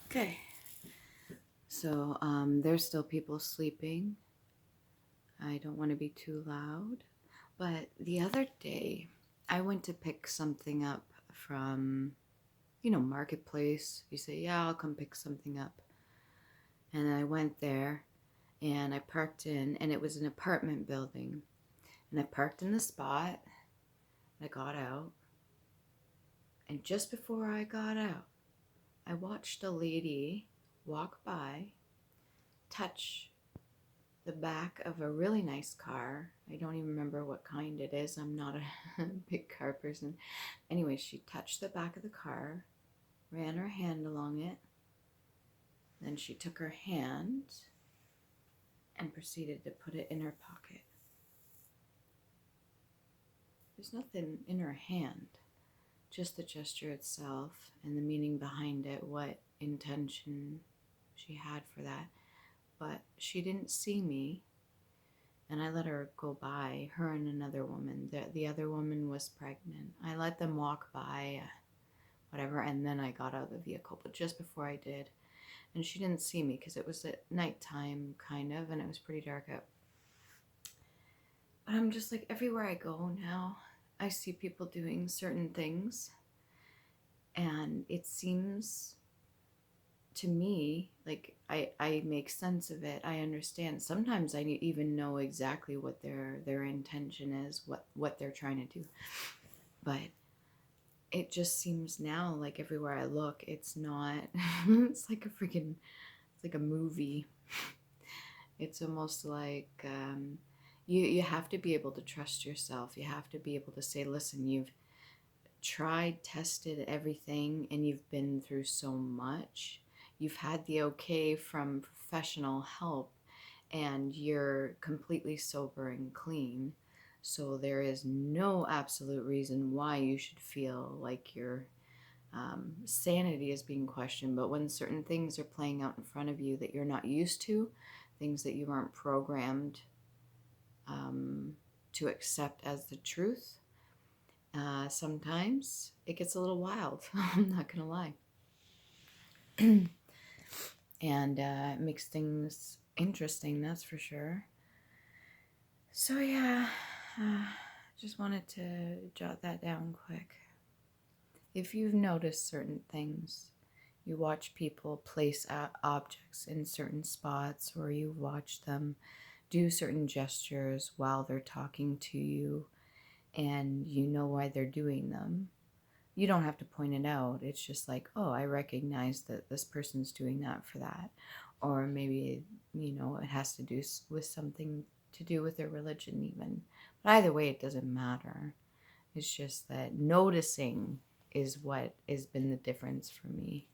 Okay, so there's still people sleeping. I don't want to be too loud. But the other day, I went to pick something up from, Marketplace. You say, yeah, I'll come pick something up. And I went there and I parked in, and it was an apartment building. And I parked in the spot. I got out. And just before I got out, I watched a lady walk by, touch the back of a really nice car. I don't even remember what kind it is. I'm not a big car person. Anyway, she touched the back of the car, ran her hand along it, then she took her hand and proceeded to put it in her pocket. There's nothing in her hand, just the gesture itself and the meaning behind it, what intention she had for that. But she didn't see me, and I let her go by, her and another woman. The other woman was pregnant. I let them walk by, whatever, and then I got out of the vehicle. But just before I did, and she didn't see me because it was at nighttime, kind of, and it was pretty dark out. But I'm just like, everywhere I go now, I see people doing certain things, and it seems to me like I make sense of it. I understand. Sometimes I even know exactly what their intention is, what they're trying to do. But it just seems now like everywhere I look, it's not. It's like it's like a movie. It's almost like you have to be able to trust yourself. You have to be able to say, listen, you've tried, tested everything, and you've been through so much. You've had the okay from professional help, and you're completely sober and clean. So there is no absolute reason why you should feel like your sanity is being questioned. But when certain things are playing out in front of you that you're not used to, things that you aren't programmed to accept as the truth, sometimes it gets a little wild. I'm not gonna lie. And it makes things interesting, that's for sure. So yeah, just wanted to jot that down quick. If you've noticed certain things, you watch people place objects in certain spots, or you watch them do certain gestures while they're talking to you, and you know why they're doing them. You don't have to point it out. It's just like, oh, I recognize that this person's doing that for that. Or maybe, it has to do with something to do with their religion even. But either way, it doesn't matter. It's just that noticing is what has been the difference for me.